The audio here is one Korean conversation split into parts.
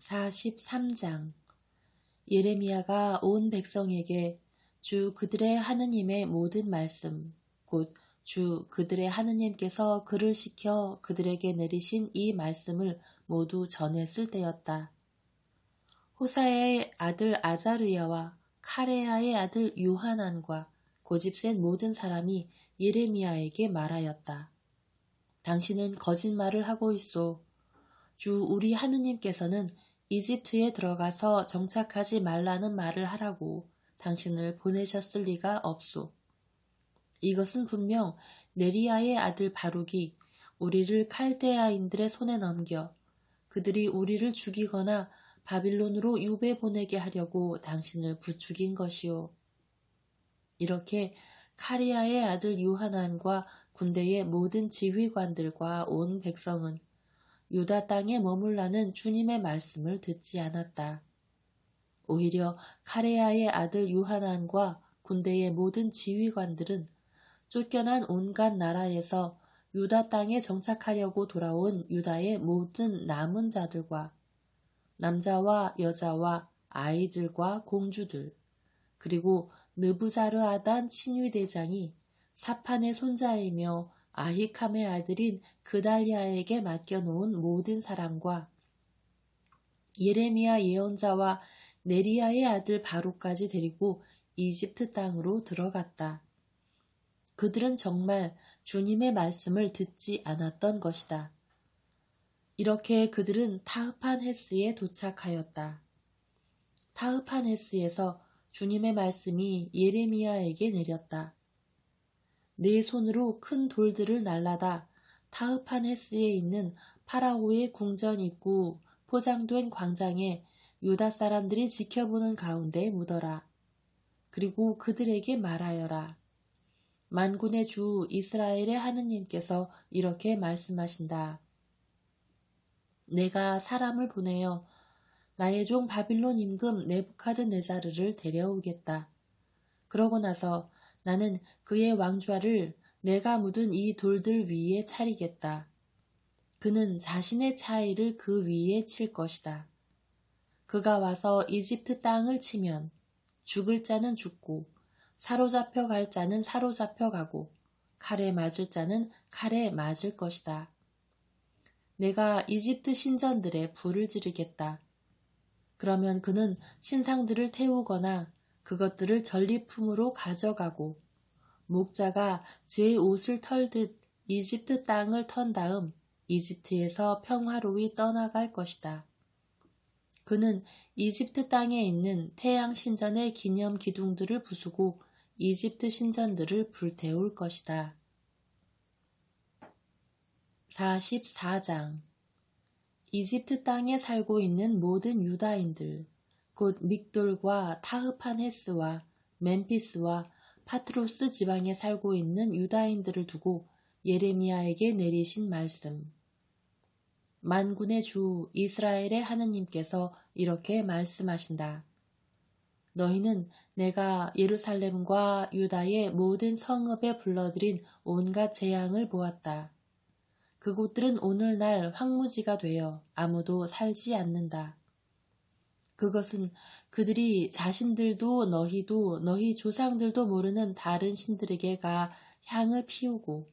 43장. 예레미야가 온 백성에게 주 그들의 하느님의 모든 말씀, 곧 주 그들의 하느님께서 그를 시켜 그들에게 내리신 이 말씀을 모두 전했을 때였다. 호사야의 아들 아자르야와 카레야의 아들 요하난과 고집센 모든 사람이 예레미야에게 말하였다. 당신은 거짓말을 하고 있소. 주 우리 하느님께서는 이집트에 들어가서 정착하지 말라는 말을 하라고 당신을 보내셨을 리가 없소. 이것은 분명 네리야의 아들 바룩이 우리를 칼데아인들의 손에 넘겨 그들이 우리를 죽이거나 바빌론으로 유배 보내게 하려고 당신을 부추긴 것이오. 이렇게 카리야의 아들 요하난과 군대의 모든 지휘관들과 온 백성은 유다 땅에 머물라는 주님의 말씀을 듣지 않았다. 오히려 카레야의 아들 요하난과 군대의 모든 지휘관들은 쫓겨난 온갖 나라에서 유다 땅에 정착하려고 돌아온 유다의 모든 남은 자들과 남자와 여자와 아이들과 공주들, 그리고 느부자르아단 친위대장이 사판의 손자이며 아히캄의 아들인 그달리아에게 맡겨놓은 모든 사람과 예레미야 예언자와 네리야의 아들 바룩까지 데리고 이집트 땅으로 들어갔다. 그들은 정말 주님의 말씀을 듣지 않았던 것이다. 이렇게 그들은 타흐판헤스에 도착하였다. 타흐판헤스에서 주님의 말씀이 예레미야에게 내렸다. 네 손으로 큰 돌들을 날라다 타흐판헤스에 있는 파라오의 궁전 입구 포장된 광장에 유다 사람들이 지켜보는 가운데 묻어라. 그리고 그들에게 말하여라. 만군의 주 이스라엘의 하느님께서 이렇게 말씀하신다. 내가 사람을 보내어 나의 종 바빌론 임금 네부카드네자르를 데려오겠다. 그러고 나서 나는 그의 왕좌를 내가 묻은 이 돌들 위에 차리겠다. 그는 자신의 차의를 그 위에 칠 것이다. 그가 와서 이집트 땅을 치면 죽을 자는 죽고 사로잡혀 갈 자는 사로잡혀 가고 칼에 맞을 자는 칼에 맞을 것이다. 내가 이집트 신전들에 불을 지르겠다. 그러면 그는 신상들을 태우거나 그것들을 전리품으로 가져가고 목자가 제 옷을 털듯 이집트 땅을 턴 다음 이집트에서 평화로이 떠나갈 것이다. 그는 이집트 땅에 있는 태양 신전의 기념 기둥들을 부수고 이집트 신전들을 불태울 것이다. 44장. 이집트 땅에 살고 있는 모든 유다인들, 곧 믹돌과 타흐판헤스와 멤피스와 파트로스 지방에 살고 있는 유다인들을 두고 예레미야에게 내리신 말씀. 만군의 주 이스라엘의 하느님께서 이렇게 말씀하신다. 너희는 내가 예루살렘과 유다의 모든 성읍에 불러들인 온갖 재앙을 보았다. 그곳들은 오늘날 황무지가 되어 아무도 살지 않는다. 그것은 그들이 자신들도 너희도 너희 조상들도 모르는 다른 신들에게 가 향을 피우고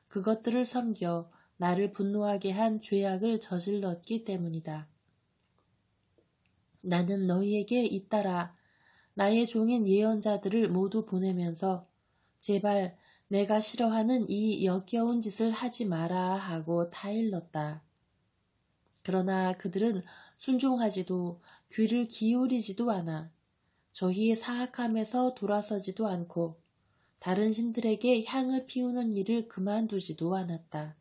그것들을 섬겨 나를 분노하게 한 죄악을 저질렀기 때문이다. 나는 너희에게 잇따라 나의 종인 예언자들을 모두 보내면서 제발 내가 싫어하는 이 역겨운 짓을 하지 마라 하고 타일렀다. 그러나 그들은 순종하지도 귀를 기울이지도 않아 저희의 사악함에서 돌아서지도 않고 다른 신들에게 향을 피우는 일을 그만두지도 않았다.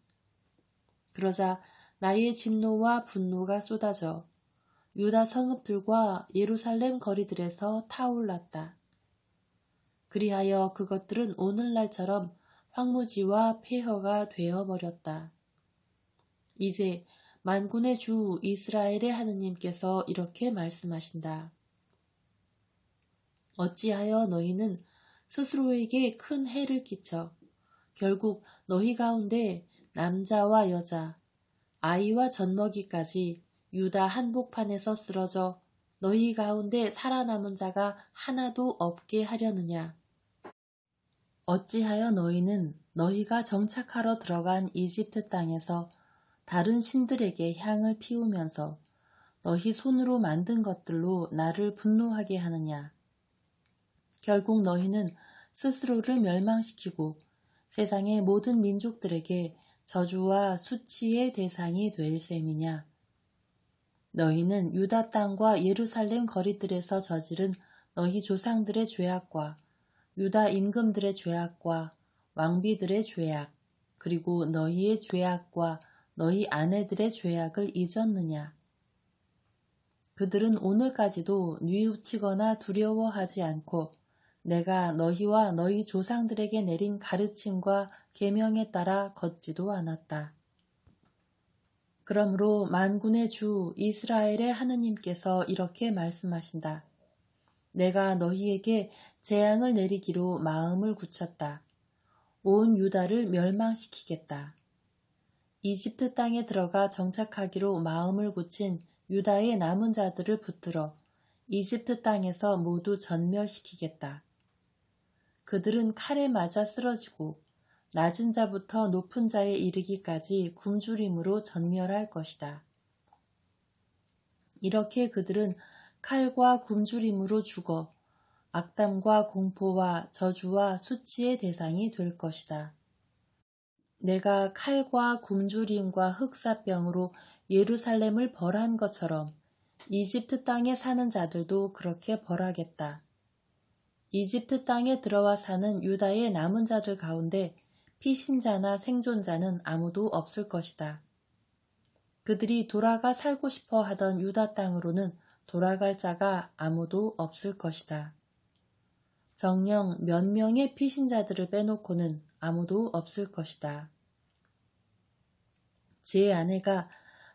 그러자 나의 진노와 분노가 쏟아져 유다 성읍들과 예루살렘 거리들에서 타올랐다. 그리하여 그것들은 오늘날처럼 황무지와 폐허가 되어버렸다. 이제 만군의 주 이스라엘의 하느님께서 이렇게 말씀하신다. 어찌하여 너희는 스스로에게 큰 해를 끼쳐 결국 너희 가운데 남자와 여자, 아이와 젖먹이까지 유다 한복판에서 쓰러져 너희 가운데 살아남은 자가 하나도 없게 하려느냐? 어찌하여 너희는 너희가 정착하러 들어간 이집트 땅에서 다른 신들에게 향을 피우면서 너희 손으로 만든 것들로 나를 분노하게 하느냐? 결국 너희는 스스로를 멸망시키고 세상의 모든 민족들에게 저주와 수치의 대상이 될 셈이냐? 너희는 유다 땅과 예루살렘 거리들에서 저지른 너희 조상들의 죄악과 유다 임금들의 죄악과 왕비들의 죄악, 그리고 너희의 죄악과 너희 아내들의 죄악을 잊었느냐? 그들은 오늘까지도 뉘우치거나 두려워하지 않고 내가 너희와 너희 조상들에게 내린 가르침과 계명에 따라 걷지도 않았다. 그러므로 만군의 주 이스라엘의 하느님께서 이렇게 말씀하신다. 내가 너희에게 재앙을 내리기로 마음을 굳혔다. 온 유다를 멸망시키겠다. 이집트 땅에 들어가 정착하기로 마음을 굳힌 유다의 남은 자들을 붙들어 이집트 땅에서 모두 전멸시키겠다. 그들은 칼에 맞아 쓰러지고 낮은 자부터 높은 자에 이르기까지 굶주림으로 전멸할 것이다. 이렇게 그들은 칼과 굶주림으로 죽어 악담과 공포와 저주와 수치의 대상이 될 것이다. 내가 칼과 굶주림과 흑사병으로 예루살렘을 벌한 것처럼 이집트 땅에 사는 자들도 그렇게 벌하겠다. 이집트 땅에 들어와 사는 유다의 남은 자들 가운데 피신자나 생존자는 아무도 없을 것이다. 그들이 돌아가 살고 싶어 하던 유다 땅으로는 돌아갈 자가 아무도 없을 것이다. 정녕 몇 명의 피신자들을 빼놓고는 아무도 없을 것이다. 제 아내가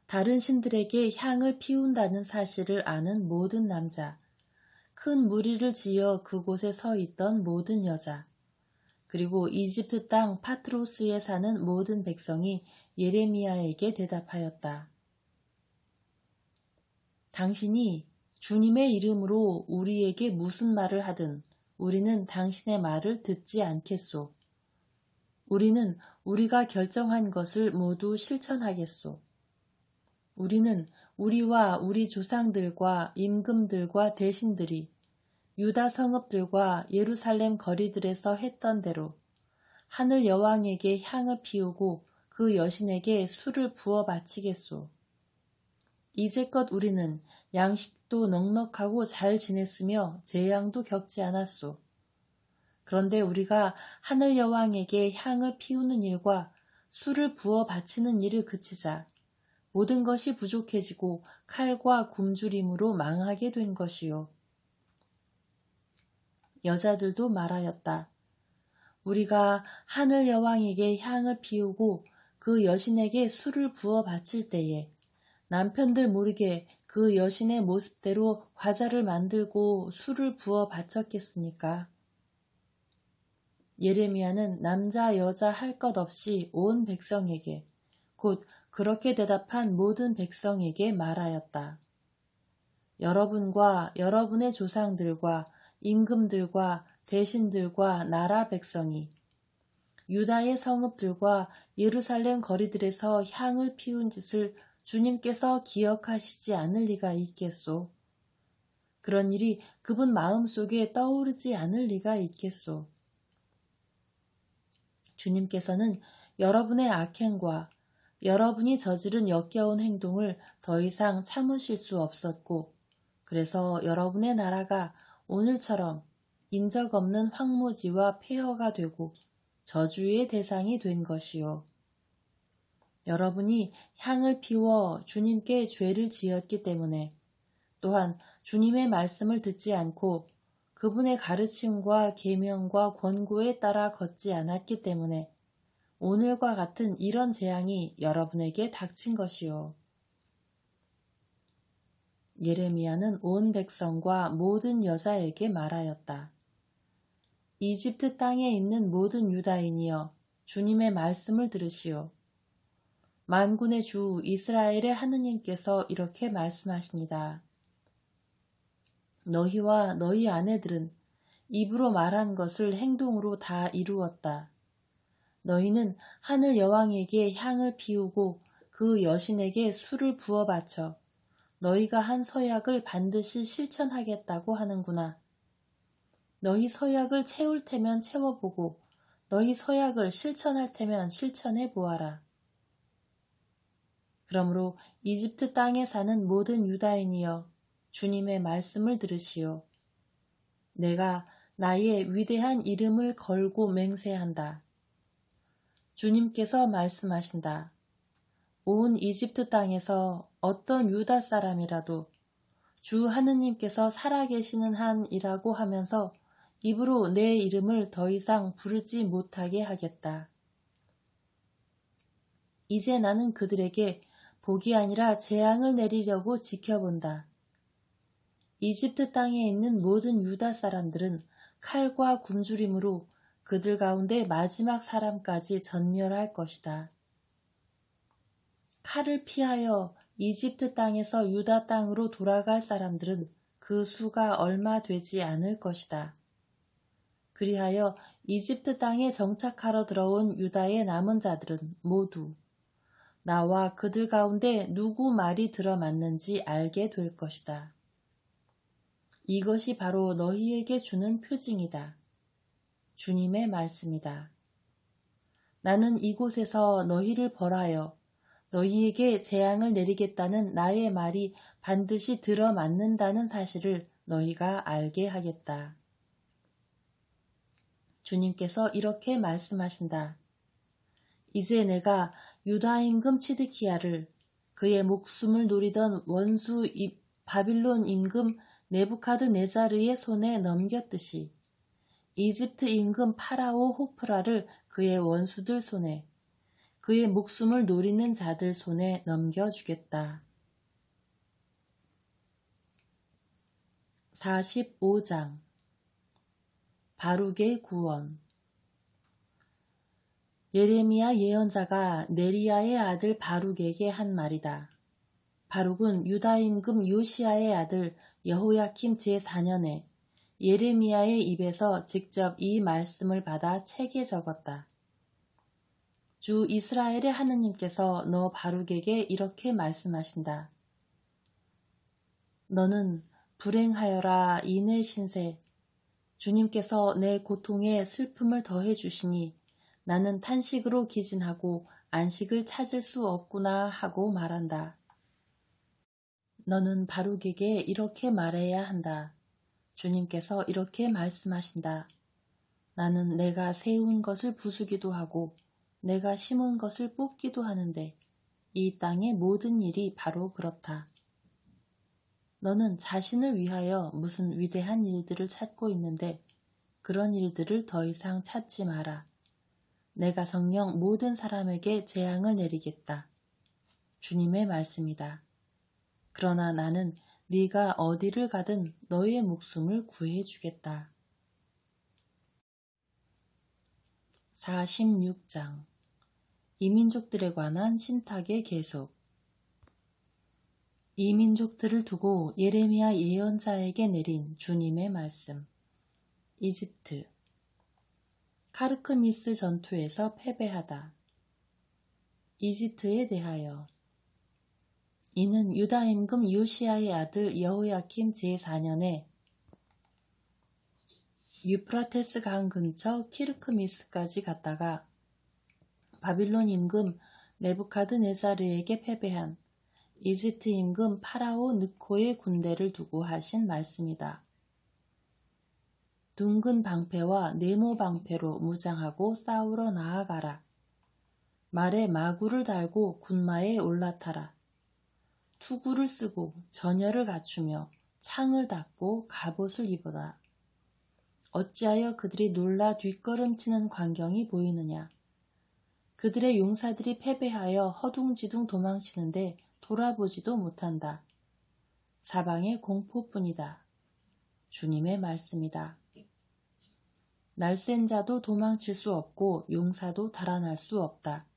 다른 신들에게 향을 피운다는 사실을 아는 모든 남자, 큰 무리를 지어 그곳에 서 있던 모든 여자, 그리고 이집트 땅 파트로스에 사는 모든 백성이 예레미야에게 대답하였다. 당신이 주님의 이름으로 우리에게 무슨 말을 하든 우리는 당신의 말을 듣지 않겠소. 우리는 우리가 결정한 것을 모두 실천하겠소. 우리는 우리와 우리 조상들과 임금들과 대신들이 유다 성읍들과 예루살렘 거리들에서 했던 대로 하늘 여왕에게 향을 피우고 그 여신에게 술을 부어 바치겠소. 이제껏 우리는 양식도 넉넉하고 잘 지냈으며 재앙도 겪지 않았소. 그런데 우리가 하늘 여왕에게 향을 피우는 일과 술을 부어 바치는 일을 그치자 모든 것이 부족해지고 칼과 굶주림으로 망하게 된 것이요. 여자들도 말하였다. 우리가 하늘 여왕에게 향을 피우고 그 여신에게 술을 부어 바칠 때에 남편들 모르게 그 여신의 모습대로 과자를 만들고 술을 부어 바쳤겠습니까? 예레미야는 남자 여자 할 것 없이 온 백성에게 곧 그렇게 대답한 모든 백성에게 말하였다. 여러분과 여러분의 조상들과 임금들과 대신들과 나라 백성이 유다의 성읍들과 예루살렘 거리들에서 향을 피운 짓을 주님께서 기억하시지 않을 리가 있겠소. 그런 일이 그분 마음속에 떠오르지 않을 리가 있겠소. 주님께서는 여러분의 악행과 여러분이 저지른 역겨운 행동을 더 이상 참으실 수 없었고, 그래서 여러분의 나라가 오늘처럼 인적 없는 황무지와 폐허가 되고 저주의 대상이 된 것이요. 여러분이 향을 피워 주님께 죄를 지었기 때문에 또한 주님의 말씀을 듣지 않고 그분의 가르침과 계명과 권고에 따라 걷지 않았기 때문에 오늘과 같은 이런 재앙이 여러분에게 닥친 것이요. 예레미야는 온 백성과 모든 여자에게 말하였다. 이집트 땅에 있는 모든 유다인이여 주님의 말씀을 들으시오. 만군의 주 이스라엘의 하느님께서 이렇게 말씀하십니다. 너희와 너희 아내들은 입으로 말한 것을 행동으로 다 이루었다. 너희는 하늘 여왕에게 향을 피우고 그 여신에게 술을 부어 바쳐 너희가 한 서약을 반드시 실천하겠다고 하는구나. 너희 서약을 채울 테면 채워보고 너희 서약을 실천할 테면 실천해 보아라. 그러므로 이집트 땅에 사는 모든 유다인이여 주님의 말씀을 들으시오. 내가 나의 위대한 이름을 걸고 맹세한다. 주님께서 말씀하신다. 온 이집트 땅에서 어떤 유다 사람이라도 주 하느님께서 살아계시는 한이라고 하면서 입으로 내 이름을 더 이상 부르지 못하게 하겠다. 이제 나는 그들에게 복이 아니라 재앙을 내리려고 지켜본다. 이집트 땅에 있는 모든 유다 사람들은 칼과 굶주림으로 그들 가운데 마지막 사람까지 전멸할 것이다. 칼을 피하여 이집트 땅에서 유다 땅으로 돌아갈 사람들은 그 수가 얼마 되지 않을 것이다. 그리하여 이집트 땅에 정착하러 들어온 유다의 남은 자들은 모두 나와 그들 가운데 누구 말이 들어맞는지 알게 될 것이다. 이것이 바로 너희에게 주는 표징이다. 주님의 말씀이다. 나는 이곳에서 너희를 벌하여 너희에게 재앙을 내리겠다는 나의 말이 반드시 들어맞는다는 사실을 너희가 알게 하겠다. 주님께서 이렇게 말씀하신다. 이제 내가 유다 임금 치드키야를 그의 목숨을 노리던 원수 바빌론 임금 네부카드네자르의 손에 넘겼듯이 이집트 임금 파라오 호프라를 그의 원수들 손에 그의 목숨을 노리는 자들 손에 넘겨주겠다. 45장 바룩의 구원. 예레미야 예언자가 네리야의 아들 바룩에게 한 말이다. 바룩은 유다 임금 요시야의 아들 여호야킴 제4년에 예레미야의 입에서 직접 이 말씀을 받아 책에 적었다. 주 이스라엘의 하느님께서 너 바룩에게 이렇게 말씀하신다. 너는 불행하여라 이내 신세. 주님께서 내 고통에 슬픔을 더해 주시니 나는 탄식으로 기진하고 안식을 찾을 수 없구나 하고 말한다. 너는 바룩에게 이렇게 말해야 한다. 주님께서 이렇게 말씀하신다. 나는 내가 세운 것을 부수기도 하고 내가 심은 것을 뽑기도 하는데 이 땅의 모든 일이 바로 그렇다. 너는 자신을 위하여 무슨 위대한 일들을 찾고 있는데 그런 일들을 더 이상 찾지 마라. 내가 정녕 모든 사람에게 재앙을 내리겠다. 주님의 말씀이다. 그러나 나는 네가 어디를 가든 너의 목숨을 구해주겠다. 46장 이민족들에 관한 신탁의 계속. 이 민족들을 두고 예레미야 예언자에게 내린 주님의 말씀. 이집트 카르크미스 전투에서 패배하다. 이집트에 대하여 이는 유다 임금 요시야의 아들 여호야킴 제4년에 유프라테스 강 근처 키르크미스까지 갔다가 바빌론 임금 네부카드네자르에게 패배한 이집트 임금 파라오 느코의 군대를 두고 하신 말씀이다. 둥근 방패와 네모 방패로 무장하고 싸우러 나아가라. 말에 마구를 달고 군마에 올라타라. 투구를 쓰고 전열을 갖추며 창을 닫고 갑옷을 입어라. 어찌하여 그들이 놀라 뒷걸음치는 광경이 보이느냐. 그들의 용사들이 패배하여 허둥지둥 도망치는데 돌아보지도 못한다. 사방의 공포뿐이다. 주님의 말씀이다. 날쌘 자도 도망칠 수 없고 용사도 달아날 수 없다.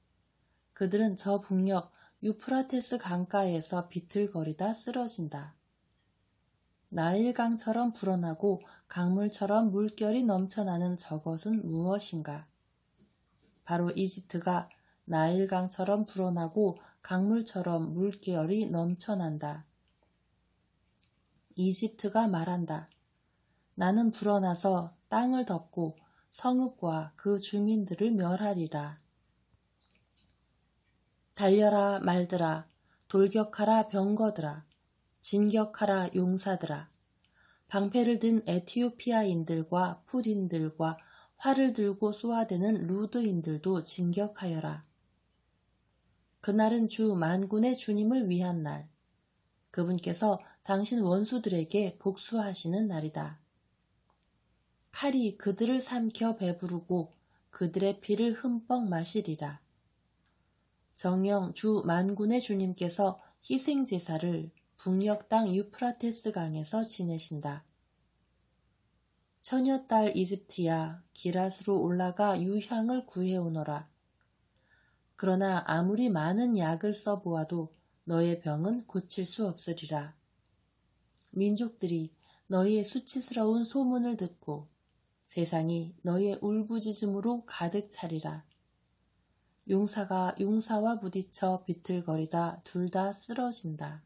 그들은 저 북녘 유프라테스 강가에서 비틀거리다 쓰러진다. 나일강처럼 불어나고 강물처럼 물결이 넘쳐나는 저것은 무엇인가? 바로 이집트가 나일강처럼 불어나고 강물처럼 물결이 넘쳐난다. 이집트가 말한다. 나는 불어나서 땅을 덮고 성읍과 그 주민들을 멸하리라. 달려라 말들아, 돌격하라 병거들아, 진격하라 용사들아. 방패를 든 에티오피아인들과 푸린들과 활을 들고 쏘아대는 루드인들도 진격하여라. 그날은 주 만군의 주님을 위한 날, 그분께서 당신 원수들에게 복수하시는 날이다. 칼이 그들을 삼켜 배부르고 그들의 피를 흠뻑 마시리라. 정녕 주 만군의 주님께서 희생제사를 북녘 땅 유프라테스 강에서 지내신다. 처녀딸 이집트야, 기랏으로 올라가 유향을 구해오너라. 그러나 아무리 많은 약을 써보아도 너의 병은 고칠 수 없으리라. 민족들이 너희의 수치스러운 소문을 듣고 세상이 너희의 울부짖음으로 가득 차리라. 용사가 용사와 부딪혀 비틀거리다 둘 다 쓰러진다.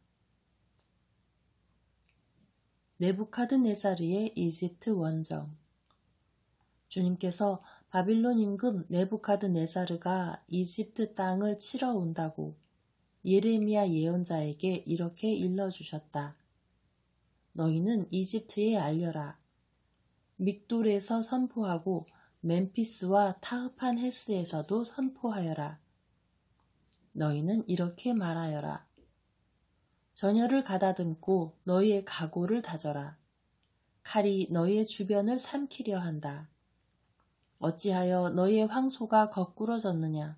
네부카드네자르의 이집트 원정. 주님께서 바빌론 임금 네부카드네자르가 이집트 땅을 치러 온다고 예레미야 예언자에게 이렇게 일러주셨다. 너희는 이집트에 알려라. 믹돌에서 선포하고 멤피스와 타흐판헤스에서도 선포하여라. 너희는 이렇게 말하여라. 전열을 가다듬고 너희의 각오를 다져라. 칼이 너희의 주변을 삼키려 한다. 어찌하여 너희의 황소가 거꾸러졌느냐?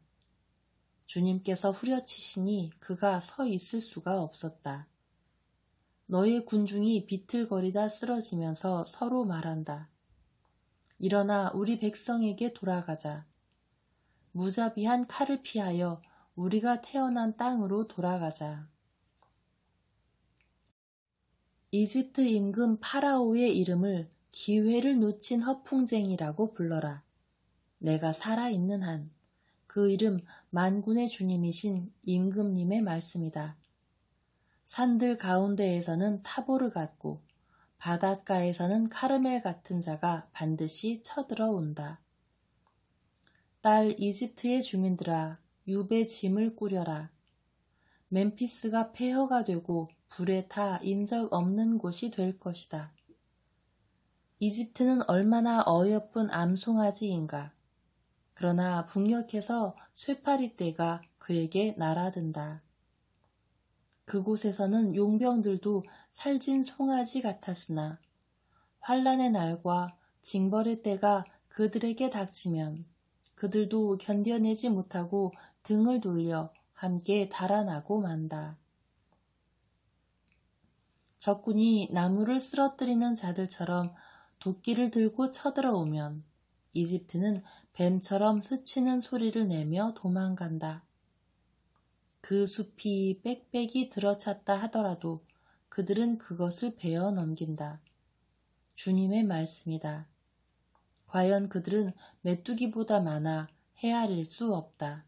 주님께서 후려치시니 그가 서 있을 수가 없었다. 너희의 군중이 비틀거리다 쓰러지면서 서로 말한다. 일어나 우리 백성에게 돌아가자. 무자비한 칼을 피하여 우리가 태어난 땅으로 돌아가자. 이집트 임금 파라오의 이름을 기회를 놓친 허풍쟁이라고 불러라. 내가 살아있는 한 그 이름 만군의 주님이신 임금님의 말씀이다. 산들 가운데에서는 타보르 같고 바닷가에서는 카르멜 같은 자가 반드시 쳐들어온다. 딸 이집트의 주민들아, 유배 짐을 꾸려라. 멤피스가 폐허가 되고 불에 타 인적 없는 곳이 될 것이다. 이집트는 얼마나 어여쁜 암송아지인가. 그러나 북녘에서 쇠파리떼가 그에게 날아든다. 그곳에서는 용병들도 살진 송아지 같았으나 환란의 날과 징벌의 때가 그들에게 닥치면 그들도 견뎌내지 못하고 등을 돌려 함께 달아나고 만다. 적군이 나무를 쓰러뜨리는 자들처럼 도끼를 들고 쳐들어오면 이집트는 뱀처럼 스치는 소리를 내며 도망간다. 그 숲이 빽빽이 들어찼다 하더라도 그들은 그것을 베어 넘긴다. 주님의 말씀이다. 과연 그들은 메뚜기보다 많아 헤아릴 수 없다.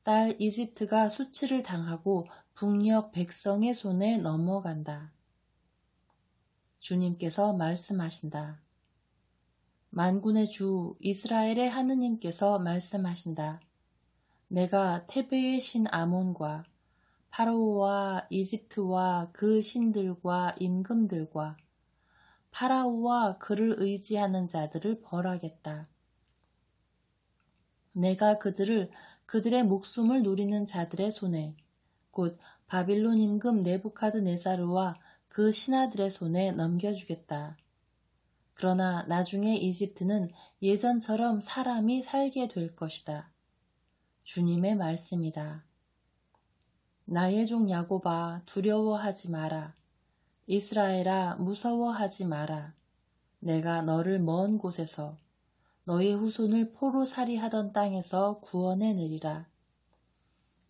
딸 이집트가 수치를 당하고 북녘 백성의 손에 넘어간다. 주님께서 말씀하신다. 만군의 주 이스라엘의 하느님께서 말씀하신다. 내가 테베의 신 아몬과 파라오와 이집트와 그 신들과 임금들과 파라오와 그를 의지하는 자들을 벌하겠다. 내가 그들을 그들의 목숨을 노리는 자들의 손에 곧 바빌론 임금 네부카드네자르와 그 신하들의 손에 넘겨주겠다. 그러나 나중에 이집트는 예전처럼 사람이 살게 될 것이다. 주님의 말씀이다. 나의 종 야곱아 두려워하지 마라. 이스라엘아 무서워하지 마라. 내가 너를 먼 곳에서 너의 후손을 포로 살이하던 땅에서 구원해 내리라.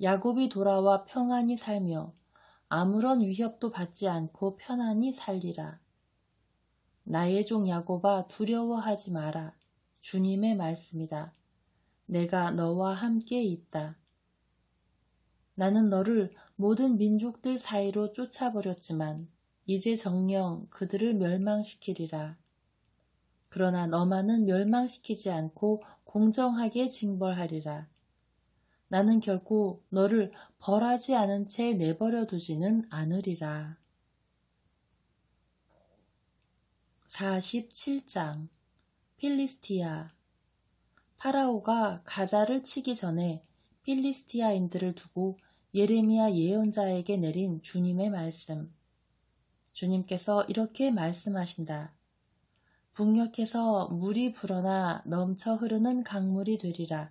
야곱이 돌아와 평안히 살며 아무런 위협도 받지 않고 편안히 살리라. 나의 종 야곱아 두려워하지 마라. 주님의 말씀이다. 내가 너와 함께 있다. 나는 너를 모든 민족들 사이로 쫓아버렸지만 이제 정녕 그들을 멸망시키리라. 그러나 너만은 멸망시키지 않고 공정하게 징벌하리라. 나는 결코 너를 벌하지 않은 채 내버려 두지는 않으리라. 47장 필리스티아. 파라오가 가자를 치기 전에 필리스티아인들을 두고 예레미야 예언자에게 내린 주님의 말씀. 주님께서 이렇게 말씀하신다. 북녘에서 물이 불어나 넘쳐 흐르는 강물이 되리라.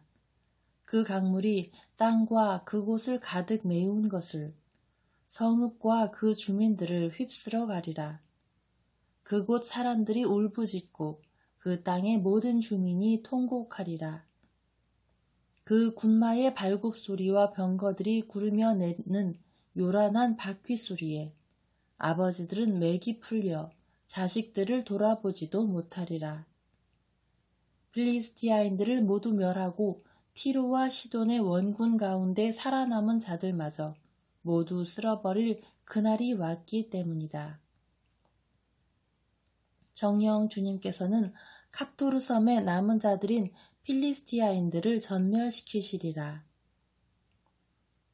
그 강물이 땅과 그곳을 가득 메운 것을, 성읍과 그 주민들을 휩쓸어 가리라. 그곳 사람들이 울부짖고 그 땅의 모든 주민이 통곡하리라. 그 군마의 발굽소리와 병거들이 구르며 내는 요란한 바퀴 소리에 아버지들은 맥이 풀려 자식들을 돌아보지도 못하리라. 필리스티아인들을 모두 멸하고 티로와 시돈의 원군 가운데 살아남은 자들마저 모두 쓸어버릴 그날이 왔기 때문이다. 정녕 주님께서는 캅토르 섬에 남은 자들인 필리스티아인들을 전멸시키시리라.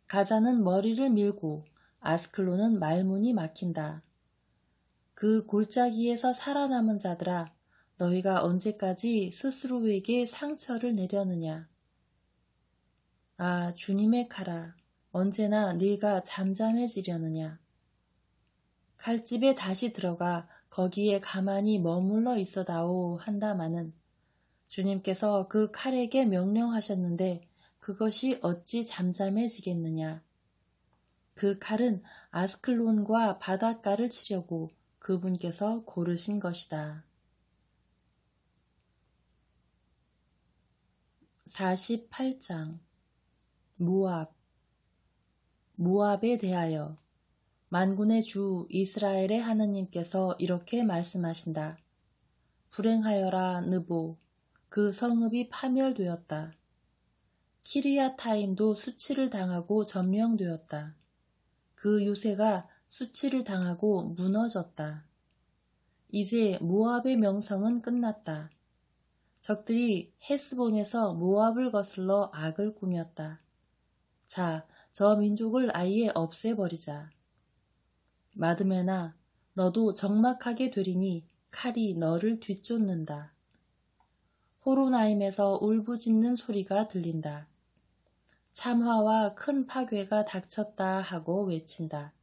가자는 머리를 밀고 아스클론은 말문이 막힌다. 그 골짜기에서 살아남은 자들아, 너희가 언제까지 스스로에게 상처를 내려느냐. 아, 주님의 칼아, 언제나 네가 잠잠해지려느냐. 칼집에 다시 들어가 거기에 가만히 머물러 있어다오 한다마는 주님께서 그 칼에게 명령하셨는데 그것이 어찌 잠잠해지겠느냐. 그 칼은 아스클론과 바닷가를 치려고 그분께서 고르신 것이다. 48장 모압. 모압에 대하여 만군의 주 이스라엘의 하느님께서 이렇게 말씀하신다. 불행하여라 느보, 그 성읍이 파멸되었다. 키리아타임도 수치를 당하고 점령되었다. 그 요새가 수치를 당하고 무너졌다. 이제 모압의 명성은 끝났다. 적들이 헤스본에서 모압을 거슬러 악을 꾸몄다. 자, 저 민족을 아예 없애버리자. 마드메나, 너도 적막하게 되리니 칼이 너를 뒤쫓는다. 호로나임에서 울부짖는 소리가 들린다. 참화와 큰 파괴가 닥쳤다 하고 외친다.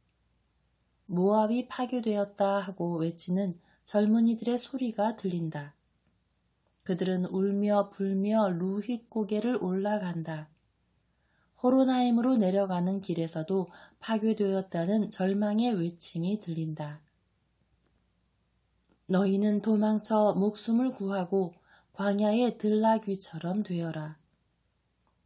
모압이 파괴되었다 하고 외치는 젊은이들의 소리가 들린다. 그들은 울며 불며 루힛 고개를 올라간다. 호로나임으로 내려가는 길에서도 파괴되었다는 절망의 외침이 들린다. 너희는 도망쳐 목숨을 구하고 광야의 들나귀처럼 되어라.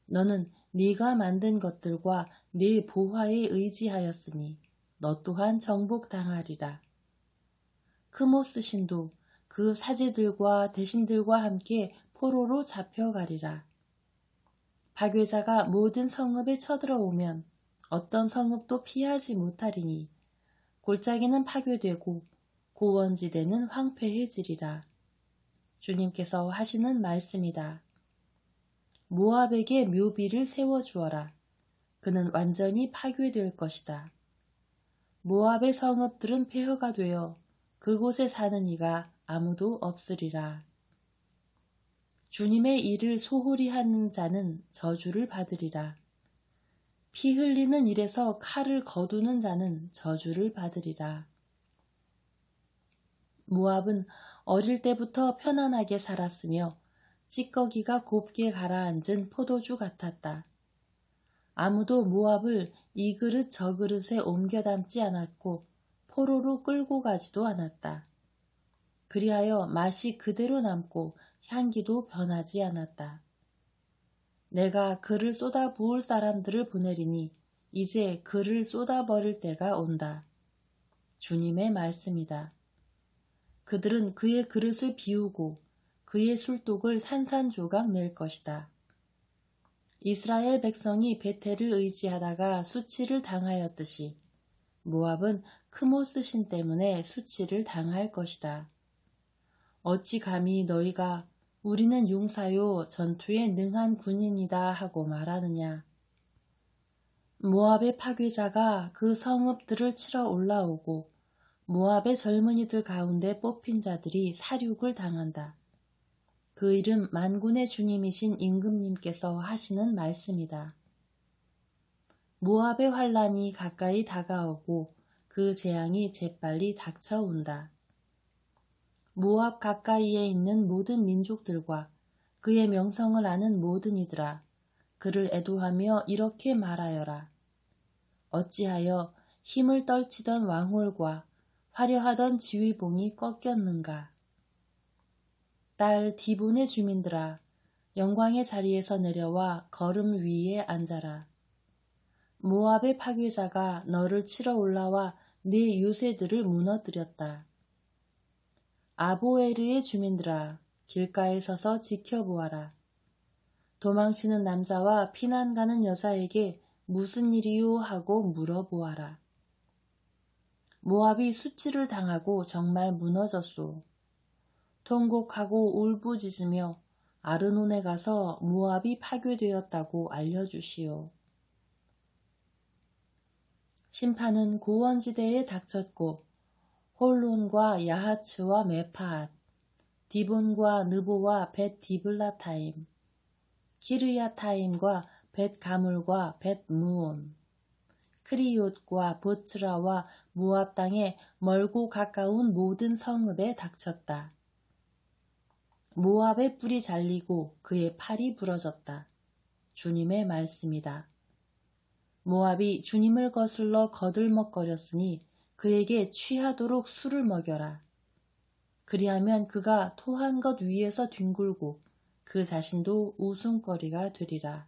너는 네가 만든 것들과 네 보화에 의지하였으니 너 또한 정복당하리라. 크모스 신도 그 사제들과 대신들과 함께 포로로 잡혀가리라. 파괴자가 모든 성읍에 쳐들어오면 어떤 성읍도 피하지 못하리니 골짜기는 파괴되고 고원지대는 황폐해지리라. 주님께서 하시는 말씀이다. 모압에게 묘비를 세워주어라. 그는 완전히 파괴될 것이다. 모압의 성읍들은 폐허가 되어 그곳에 사는 이가 아무도 없으리라. 주님의 일을 소홀히 하는 자는 저주를 받으리라. 피 흘리는 일에서 칼을 거두는 자는 저주를 받으리라. 모압은 어릴 때부터 편안하게 살았으며 찌꺼기가 곱게 가라앉은 포도주 같았다. 아무도 모압을 이 그릇 저 그릇에 옮겨 담지 않았고 포로로 끌고 가지도 않았다. 그리하여 맛이 그대로 남고 향기도 변하지 않았다. 내가 그를 쏟아부을 사람들을 보내리니 이제 그를 쏟아버릴 때가 온다. 주님의 말씀이다. 그들은 그의 그릇을 비우고 그의 술독을 산산조각 낼 것이다. 이스라엘 백성이 베텔을 의지하다가 수치를 당하였듯이 모압은 크모스 신 때문에 수치를 당할 것이다. 어찌 감히 너희가 우리는 용사요 전투에 능한 군인이다 하고 말하느냐. 모압의 파괴자가 그 성읍들을 치러 올라오고 모압의 젊은이들 가운데 뽑힌 자들이 사륙을 당한다. 그 이름 만군의 주님이신 임금님께서 하시는 말씀이다. 모압의 환란이 가까이 다가오고 그 재앙이 재빨리 닥쳐온다. 모압 가까이에 있는 모든 민족들과 그의 명성을 아는 모든 이들아, 그를 애도하며 이렇게 말하여라. 어찌하여 힘을 떨치던 왕홀과 화려하던 지휘봉이 꺾였는가. 딸 디본의 주민들아, 영광의 자리에서 내려와 걸음 위에 앉아라. 모압의 파괴자가 너를 치러 올라와 네 요새들을 무너뜨렸다. 아보에르의 주민들아, 길가에 서서 지켜보아라. 도망치는 남자와 피난 가는 여자에게 무슨 일이요 하고 물어보아라. 모압이 수치를 당하고 정말 무너졌소. 통곡하고 울부짖으며 아르논에 가서 모압이 파괴되었다고 알려주시오. 심판은 고원지대에 닥쳤고 홀론과 야하츠와 메파앗, 디본과 느보와 벳 디블라타임, 키르야타임과 벳 가물과 벳 무온, 크리옷과 보츠라와 모압 땅의 멀고 가까운 모든 성읍에 닥쳤다. 모압의 뿔이 잘리고 그의 팔이 부러졌다. 주님의 말씀이다. 모압이 주님을 거슬러 거들먹거렸으니 그에게 취하도록 술을 먹여라. 그리하면 그가 토한 것 위에서 뒹굴고 그 자신도 웃음거리가 되리라.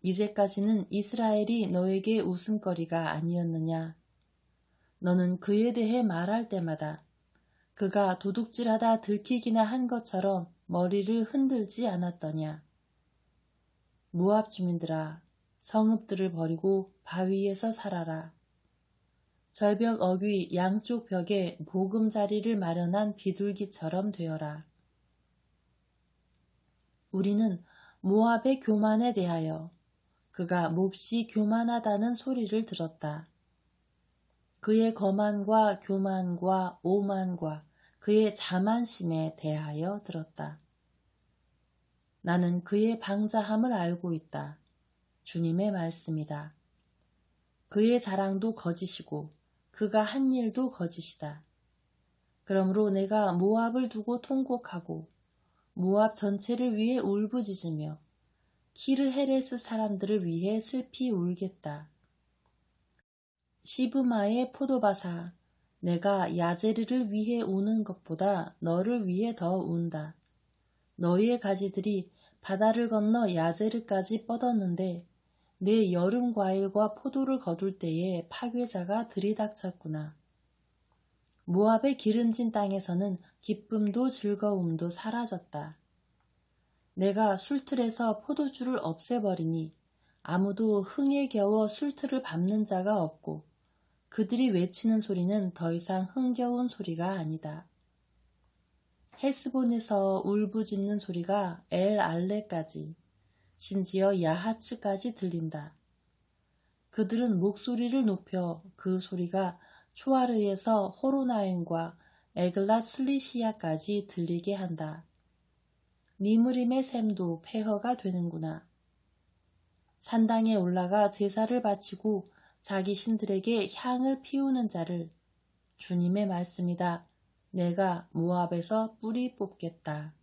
이제까지는 이스라엘이 너에게 웃음거리가 아니었느냐. 너는 그에 대해 말할 때마다 그가 도둑질하다 들키기나 한 것처럼 머리를 흔들지 않았더냐. 모압 주민들아, 성읍들을 버리고 바위에서 살아라. 절벽 어귀 양쪽 벽에 보금자리를 마련한 비둘기처럼 되어라. 우리는 모압의 교만에 대하여 그가 몹시 교만하다는 소리를 들었다. 그의 거만과 교만과 오만과 그의 자만심에 대하여 들었다. 나는 그의 방자함을 알고 있다. 주님의 말씀이다. 그의 자랑도 거짓이고 그가 한 일도 거짓이다. 그러므로 내가 모압을 두고 통곡하고 모압 전체를 위해 울부짖으며 키르헤레스 사람들을 위해 슬피 울겠다. 시브마의 포도밭아, 내가 야제르를 위해 우는 것보다 너를 위해 더 운다. 너희의 가지들이 바다를 건너 야제르까지 뻗었는데 내 여름 과일과 포도를 거둘 때에 파괴자가 들이닥쳤구나. 모압의 기름진 땅에서는 기쁨도 즐거움도 사라졌다. 내가 술틀에서 포도주를 없애버리니 아무도 흥에 겨워 술틀을 밟는 자가 없고 그들이 외치는 소리는 더 이상 흥겨운 소리가 아니다. 헤스본에서 울부짖는 소리가 엘 알레까지, 심지어 야하츠까지 들린다. 그들은 목소리를 높여 그 소리가 초아르에서 호로나임과 에글랏 슬리시아까지 들리게 한다. 니므림의 샘도 폐허가 되는구나. 산당에 올라가 제사를 바치고 자기 신들에게 향을 피우는 자를 주님의 말씀이다. 내가 모압에서 뿌리 뽑겠다.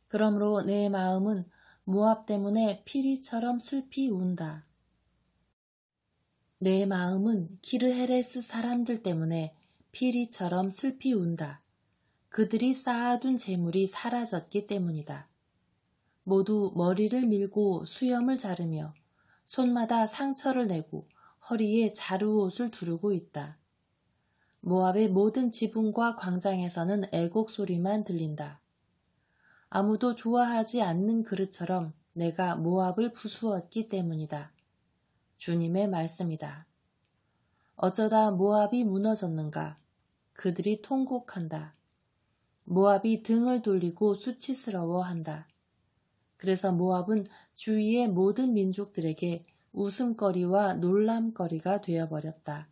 그러므로 내 마음은 모압 때문에 피리처럼 슬피 운다. 내 마음은 키르헤레스 사람들 때문에 피리처럼 슬피 운다. 그들이 쌓아둔 재물이 사라졌기 때문이다. 모두 머리를 밀고 수염을 자르며 손마다 상처를 내고 허리에 자루옷을 두르고 있다. 모압의 모든 지붕과 광장에서는 애곡 소리만 들린다. 아무도 좋아하지 않는 그릇처럼 내가 모압을 부수었기 때문이다. 주님의 말씀이다. 어쩌다 모압이 무너졌는가? 그들이 통곡한다. 모압이 등을 돌리고 수치스러워한다. 그래서 모압은 주위의 모든 민족들에게 웃음거리와 놀람거리가 되어버렸다.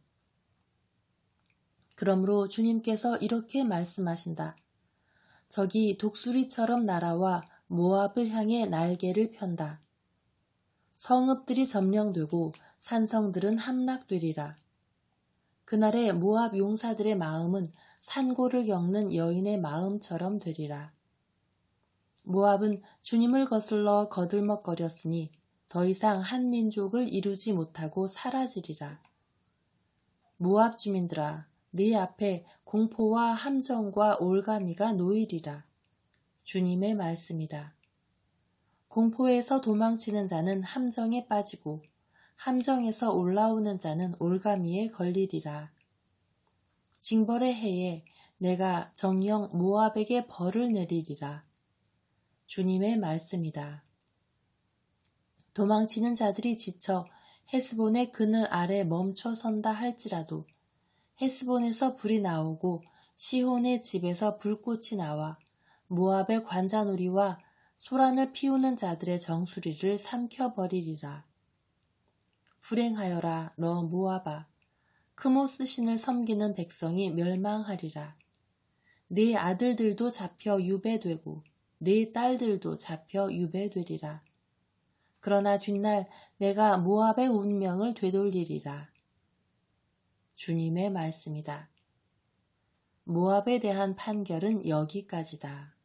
그러므로 주님께서 이렇게 말씀하신다. 적이 독수리처럼 날아와 모압을 향해 날개를 편다. 성읍들이 점령되고 산성들은 함락되리라. 그날에 모압 용사들의 마음은 산고를 겪는 여인의 마음처럼 되리라. 모압은 주님을 거슬러 거들먹거렸으니 더 이상 한 민족을 이루지 못하고 사라지리라. 모압 주민들아, 네 앞에 공포와 함정과 올가미가 놓이리라. 주님의 말씀이다. 공포에서 도망치는 자는 함정에 빠지고 함정에서 올라오는 자는 올가미에 걸리리라. 징벌의 해에 내가 정령 모압에게 벌을 내리리라. 주님의 말씀이다. 도망치는 자들이 지쳐 헤스본의 그늘 아래 멈춰 선다 할지라도 헤스본에서 불이 나오고 시혼의 집에서 불꽃이 나와 모압의 관자놀이와 소란을 피우는 자들의 정수리를 삼켜버리리라. 불행하여라 너 모압아, 크모스 신을 섬기는 백성이 멸망하리라. 네 아들들도 잡혀 유배되고 네 딸들도 잡혀 유배되리라. 그러나 뒷날 내가 모압의 운명을 되돌리리라. 주님의 말씀이다. 모압에 대한 판결은 여기까지다.